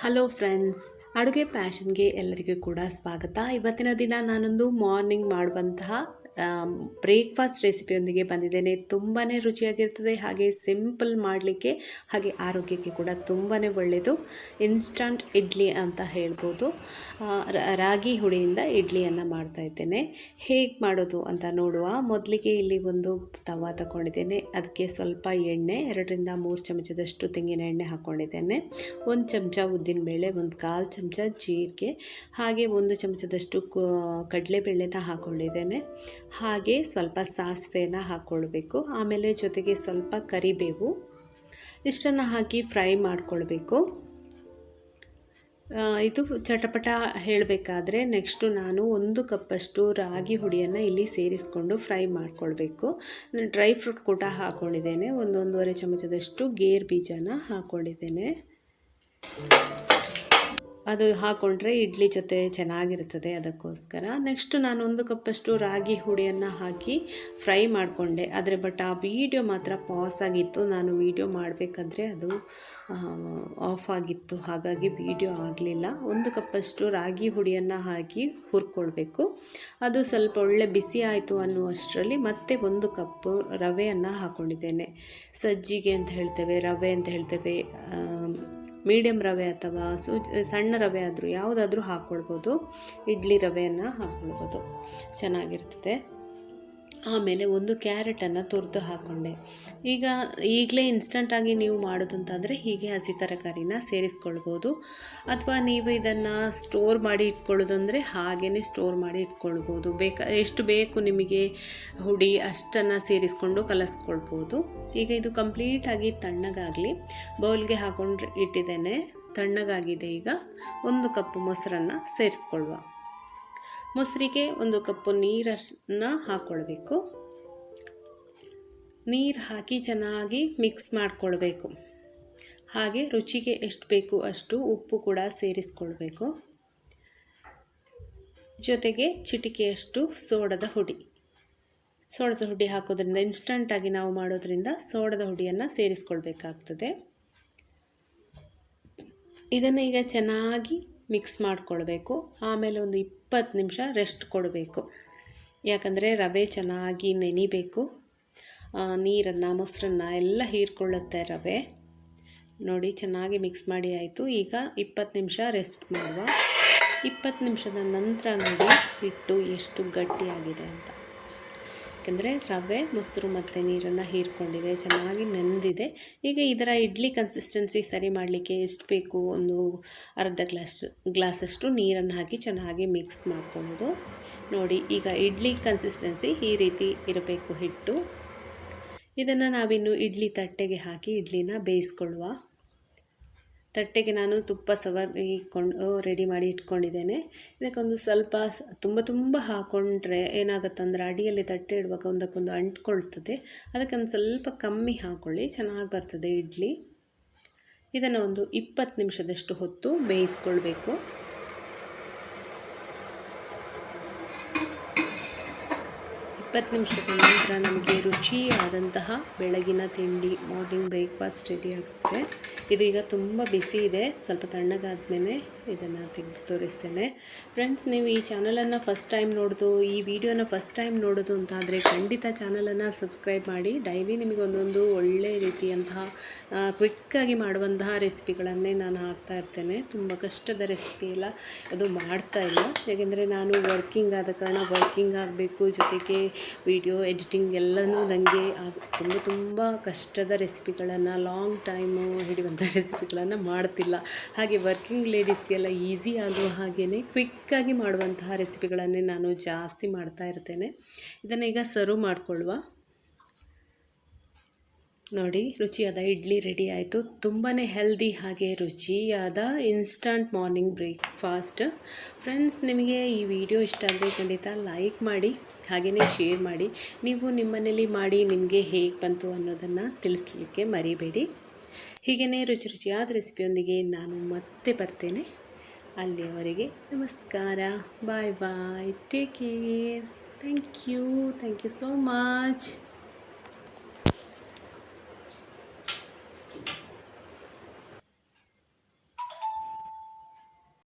Hello friends, ಅಡುಗೆ ಪ್ಯಾಷನ್ಗೆ ಎಲ್ಲರಿಗೂ ಕೂಡ ಸ್ವಾಗತ. ಇವತ್ತಿನ ದಿನ ನಾನೊಂದು ಮಾರ್ನಿಂಗ್ ಮಾಡುವಂತಹ ಬ್ರೇಕ್ಫಾಸ್ಟ್ ರೆಸಿಪಿಯೊಂದಿಗೆ ಬಂದಿದ್ದೇನೆ. ತುಂಬಾ ರುಚಿಯಾಗಿರ್ತದೆ, ಹಾಗೆ ಸಿಂಪಲ್ ಮಾಡಲಿಕ್ಕೆ, ಹಾಗೆ ಆರೋಗ್ಯಕ್ಕೆ ಕೂಡ ತುಂಬಾ ಒಳ್ಳೆಯದು. ಇನ್ಸ್ಟಂಟ್ ಇಡ್ಲಿ ಅಂತ ಹೇಳ್ಬೋದು. ರಾಗಿ ಹುಡಿಯಿಂದ ಇಡ್ಲಿಯನ್ನು ಮಾಡ್ತಾ ಇದ್ದೇನೆ. ಹೇಗೆ ಮಾಡೋದು ಅಂತ ನೋಡುವ. ಮೊದಲಿಗೆ ಇಲ್ಲಿ ಒಂದು ತವಾ ತಗೊಂಡಿದ್ದೇನೆ. ಅದಕ್ಕೆ ಸ್ವಲ್ಪ ಎಣ್ಣೆ, 2-3 ಚಮಚದಷ್ಟು ತೆಂಗಿನ ಎಣ್ಣೆ ಹಾಕ್ಕೊಂಡಿದ್ದೇನೆ. 1 ಚಮಚ ಉದ್ದಿನಬೇಳೆ, 1/4 ಚಮಚ ಜೀರಿಗೆ, ಹಾಗೆ 1 ಚಮಚದಷ್ಟು ಕಡಲೆಬೇಳೆನ ಹಾಕ್ಕೊಂಡಿದ್ದೇನೆ. ಹಾಗೆ ಸ್ವಲ್ಪ ಸಾಸಿವೆನ ಹಾಕ್ಕೊಳ್ಬೇಕು. ಆಮೇಲೆ ಜೊತೆಗೆ ಸ್ವಲ್ಪ ಕರಿಬೇವು, ಇಷ್ಟನ್ನು ಹಾಕಿ ಫ್ರೈ ಮಾಡಿಕೊಳ್ಬೇಕು. ಇದು ಚಟಪಟ ಹೇಳಬೇಕಾದ್ರೆ ನೆಕ್ಸ್ಟು ನಾನು 1 ಕಪ್ಪಷ್ಟು ರಾಗಿ ಹುಡಿಯನ್ನು ಇಲ್ಲಿ ಸೇರಿಸ್ಕೊಂಡು ಫ್ರೈ ಮಾಡಿಕೊಳ್ಬೇಕು. ಡ್ರೈ ಫ್ರೂಟ್ ಕೂಡ ಹಾಕ್ಕೊಂಡಿದ್ದೇನೆ. 1-1.5 ಚಮಚದಷ್ಟು ಗೇರು ಬೀಜನ ಹಾಕ್ಕೊಂಡಿದ್ದೇನೆ. ಅದು ಹಾಕ್ಕೊಂಡ್ರೆ ಇಡ್ಲಿ ಜೊತೆ ಚೆನ್ನಾಗಿರ್ತದೆ, ಅದಕ್ಕೋಸ್ಕರ. ನೆಕ್ಸ್ಟು ನಾನು 1 ಕಪ್ಪಷ್ಟು ರಾಗಿ ಹುಡಿಯನ್ನು ಹಾಕಿ ಫ್ರೈ ಮಾಡಿಕೊಂಡೆ. ಬಟ್ ಆ ವಿಡಿಯೋ ಮಾತ್ರ ಪಾಸ್ ಆಗಿತ್ತು. ನಾನು ವಿಡಿಯೋ ಮಾಡಬೇಕಾದ್ರೆ ಅದು ಆಫ್ ಆಗಿತ್ತು, ಹಾಗಾಗಿ ವಿಡಿಯೋ ಆಗಲಿಲ್ಲ. 1 ಕಪ್ಪಷ್ಟು ರಾಗಿ ಹುಡಿಯನ್ನು ಹಾಕಿ ಹುರ್ಕೊಳ್ಬೇಕು. ಅದು ಸ್ವಲ್ಪ ಒಳ್ಳೆ ಬಿಸಿ ಆಯಿತು ಅನ್ನುವಷ್ಟರಲ್ಲಿ ಮತ್ತೆ 1 ಕಪ್ಪು ರವೆಯನ್ನು ಹಾಕ್ಕೊಂಡಿದ್ದೇನೆ. ಸಜ್ಜಿಗೆ ಅಂತ ಹೇಳ್ತೇವೆ, ರವೆ ಅಂತ ಹೇಳ್ತೇವೆ. ಮೀಡಿಯಮ್ ರವೆ ಅಥವಾ ಸಣ್ಣ ರವೆ ಆದರೂ ಯಾವುದಾದ್ರೂ ಹಾಕ್ಕೊಳ್ಬೋದು. ಇಡ್ಲಿ ರವೆಯನ್ನು ಹಾಕ್ಕೊಳ್ಬೋದು, ಚೆನ್ನಾಗಿರ್ತದೆ. ಆಮೇಲೆ 1 ಕ್ಯಾರೆಟನ್ನು ತುರಿದು ಹಾಕ್ಕೊಂಡೆ. ಈಗಲೇ ಇನ್ಸ್ಟಂಟಾಗಿ ನೀವು ಮಾಡೋದು ಅಂತಾದರೆ ಹೀಗೆ ಹಸಿ ತರಕಾರಿನ ಸೇರಿಸ್ಕೊಳ್ಬೋದು. ಅಥವಾ ನೀವು ಇದನ್ನು ಸ್ಟೋರ್ ಮಾಡಿ ಇಟ್ಕೊಳ್ಳೋದಂದರೆ ಹಾಗೇ ಸ್ಟೋರ್ ಮಾಡಿ ಇಟ್ಕೊಳ್ಬೋದು. ಎಷ್ಟು ಬೇಕು ನಿಮಗೆ ಹುಡಿ ಅಷ್ಟನ್ನು ಸೇರಿಸ್ಕೊಂಡು ಕಲಸ್ಕೊಳ್ಬೋದು. ಈಗ ಇದು ಕಂಪ್ಲೀಟಾಗಿ ತಣ್ಣಗಾಗಲಿ. ಬೌಲ್ಗೆ ಹಾಕ್ಕೊಂಡು ಇಟ್ಟಿದ್ದೇನೆ, ತಣ್ಣಗಾಗಿದೆ. ಈಗ 1 ಕಪ್ ಮೊಸರನ್ನು ಸೇರಿಸ್ಕೊಳ್ಳುವ. ಮೊಸರಿಗೆ 1 ಕಪ್ಪು ನೀರನ್ನು ಹಾಕ್ಕೊಳ್ಬೇಕು. ನೀರು ಹಾಕಿ ಚೆನ್ನಾಗಿ ಮಿಕ್ಸ್ ಮಾಡಿಕೊಳ್ಬೇಕು. ಹಾಗೆ ರುಚಿಗೆ ಎಷ್ಟು ಬೇಕು ಅಷ್ಟು ಉಪ್ಪು ಕೂಡ ಸೇರಿಸ್ಕೊಳ್ಬೇಕು. ಜೊತೆಗೆ ಚಿಟಿಕೆಯಷ್ಟು ಸೋಡದ ಹುಡಿ ಹಾಕೋದ್ರಿಂದ, ಇನ್ಸ್ಟಂಟಾಗಿ ನಾವು ಮಾಡೋದ್ರಿಂದ ಸೋಡದ ಹುಡಿಯನ್ನು ಸೇರಿಸ್ಕೊಳ್ಬೇಕಾಗ್ತದೆ. ಇದನ್ನು ಈಗ ಚೆನ್ನಾಗಿ ಮಿಕ್ಸ್ ಮಾಡಿಕೊಳ್ಬೇಕು. ಆಮೇಲೆ ಒಂದು 20 ನಿಮಿಷ ರೆಸ್ಟ್ ಕೊಡಬೇಕು. ಯಾಕಂದರೆ ರವೆ ಚೆನ್ನಾಗಿ ನೆನಿಬೇಕು. ನೀರನ್ನು, ಮೊಸರನ್ನು ಎಲ್ಲ ಹೀರ್ಕೊಳ್ಳುತ್ತೆ ರವೆ. ನೋಡಿ, ಚೆನ್ನಾಗಿ ಮಿಕ್ಸ್ ಮಾಡಿ ಆಯಿತು. ಈಗ 20 ನಿಮಿಷ ರೆಸ್ಟ್ ಮಾಡುವ. 20 ನಿಮಿಷದ ನಂತರ ನೋಡಿ ಹಿಟ್ಟು ಎಷ್ಟು ಗಟ್ಟಿಯಾಗಿದೆ ಅಂತ. ಯಾಕೆಂದರೆ ರವೆ, ಮೊಸರು ಮತ್ತು ನೀರನ್ನು ಹೀರ್ಕೊಂಡಿದೆ, ಚೆನ್ನಾಗಿ ನೆಂದಿದೆ. ಈಗ ಇದರ ಇಡ್ಲಿ ಕನ್ಸಿಸ್ಟೆನ್ಸಿ ಸರಿ ಮಾಡಲಿಕ್ಕೆ ಎಷ್ಟು ಬೇಕು, ಒಂದು ಅರ್ಧ ಗ್ಲಾಸಷ್ಟು ನೀರನ್ನು ಹಾಕಿ ಚೆನ್ನಾಗಿ ಮಿಕ್ಸ್ ಮಾಡ್ಕೊಳ್ಳೋದು. ನೋಡಿ, ಈಗ ಇಡ್ಲಿ ಕನ್ಸಿಸ್ಟೆನ್ಸಿ ಈ ರೀತಿ ಇರಬೇಕು ಹಿಟ್ಟು. ಇದನ್ನು ನಾವಿನ್ನು ಇಡ್ಲಿ ತಟ್ಟೆಗೆ ಹಾಕಿ ಇಡ್ಲಿನ ಬೇಯಿಸ್ಕೊಳ್ಳುವ. ತಟ್ಟೆಗೆ ನಾನು ತುಪ್ಪ ಸವರಿಕೊಂಡು ರೆಡಿ ಮಾಡಿ ಇಟ್ಕೊಂಡಿದ್ದೇನೆ. ಇದಕ್ಕೊಂದು ಸ್ವಲ್ಪ ತುಂಬ ಹಾಕ್ಕೊಂಡ್ರೆ ಏನಾಗುತ್ತಂದ್ರೆ ಅಡಿಯಲ್ಲಿ ತಟ್ಟೆ ಇಡುವಾಗ ಒಂದಕ್ಕೊಂದು ಅಂಟ್ಕೊಳ್ತದೆ. ಅದಕ್ಕೊಂದು ಸ್ವಲ್ಪ ಕಮ್ಮಿ ಹಾಕ್ಕೊಳ್ಳಿ, ಚೆನ್ನಾಗಿ ಬರ್ತದೆ ಇಡ್ಲಿ. ಇದನ್ನು ಒಂದು 20 ನಿಮಿಷದಷ್ಟು ಹೊತ್ತು ಬೇಯಿಸ್ಕೊಳ್ಬೇಕು. 20 ನಿಮಿಷದ ನಂತರ ನಮಗೆ ರುಚಿಯಾದಂತಹ ಬೆಳಗಿನ ತಿಂಡಿ, ಮಾರ್ನಿಂಗ್ ಬ್ರೇಕ್ಫಾಸ್ಟ್ ರೆಡಿ ಆಗುತ್ತೆ. ಇದು ಈಗ ತುಂಬ ಬಿಸಿ ಇದೆ. ಸ್ವಲ್ಪ ತಣ್ಣಗಾದ್ಮೇಲೆ ಇದನ್ನು ತೆಗೆದು ತೋರಿಸ್ತೇನೆ. ಫ್ರೆಂಡ್ಸ್, ನೀವು ಈ ಚಾನಲನ್ನು ಫಸ್ಟ್ ಟೈಮ್ ನೋಡೋದು, ಈ ವಿಡಿಯೋನ ಫಸ್ಟ್ ಟೈಮ್ ನೋಡೋದು ಅಂತಾದರೆ ಖಂಡಿತ ಚಾನಲನ್ನು ಸಬ್ಸ್ಕ್ರೈಬ್ ಮಾಡಿ. ಡೈಲಿ ನಿಮಗೆ ಒಂದೊಂದು ಒಳ್ಳೆ ರೀತಿಯಂತಹ ಕ್ವಿಕ್ಕಾಗಿ ಮಾಡುವಂತಹ ರೆಸಿಪಿಗಳನ್ನೇ ನಾನು ಹಾಕ್ತಾ ಇರ್ತೇನೆ. ತುಂಬ ಕಷ್ಟದ ರೆಸಿಪಿ ಎಲ್ಲ ಅದು ಮಾಡ್ತಾ ಇಲ್ಲ. ಯಾಕೆಂದರೆ ನಾನು ವರ್ಕಿಂಗ್ ಆದ ಕಾರಣ ವರ್ಕಿಂಗ್ ಆಗಬೇಕು, ಜೊತೆಗೆ ವಿಡಿಯೋ ಎಡಿಟಿಂಗ್ ಎಲ್ಲನೂ ನನಗೆ ತುಂಬ ಕಷ್ಟದ ರೆಸಿಪಿಗಳನ್ನು, ಲಾಂಗ್ ಟೈಮು ಹಿಡಿಯುವಂಥ ರೆಸಿಪಿಗಳನ್ನು ಮಾಡ್ತಿಲ್ಲ. ಹಾಗೆ ವರ್ಕಿಂಗ್ ಲೇಡೀಸ್ಗೆಲ್ಲ ಈಸಿ ಆಗುವ ಹಾಗೆಯೇ ಕ್ವಿಕ್ಕಾಗಿ ಮಾಡುವಂತಹ ರೆಸಿಪಿಗಳನ್ನೇ ನಾನು ಜಾಸ್ತಿ ಮಾಡ್ತಾ ಇರ್ತೇನೆ. ಇದನ್ನು ಈಗ ಸರ್ವ್ ಮಾಡಿಕೊಳ್ಳುವ. ನೋಡಿ, ರುಚಿಯಾದ ಇಡ್ಲಿ ರೆಡಿ ಆಯಿತು. ತುಂಬಾ ಹೆಲ್ದಿ ಹಾಗೆ ರುಚಿಯಾದ ಇನ್ಸ್ಟಂಟ್ ಮಾರ್ನಿಂಗ್ ಬ್ರೇಕ್ಫಾಸ್ಟ್. ಫ್ರೆಂಡ್ಸ್, ನಿಮಗೆ ಈ ವಿಡಿಯೋ ಇಷ್ಟ ಆದರೆ ಖಂಡಿತ ಲೈಕ್ ಮಾಡಿ, ಹಾಗೆಯೇ ಶೇರ್ ಮಾಡಿ. ನೀವು ನಿಮ್ಮನೇಲಿ ಮಾಡಿ ನಿಮಗೆ ಹೇಗೆ ಬಂತು ಅನ್ನೋದನ್ನು ತಿಳಿಸ್ಲಿಕ್ಕೆ ಮರಿಬೇಡಿ. ಹೀಗೆಯೇ ರುಚಿಯಾದ ರೆಸಿಪಿಯೊಂದಿಗೆ ನಾನು ಮತ್ತೆ ಬರ್ತೇನೆ. ಅಲ್ಲಿಯವರೆಗೆ ನಮಸ್ಕಾರ, bye bye, take care. Thank you so much.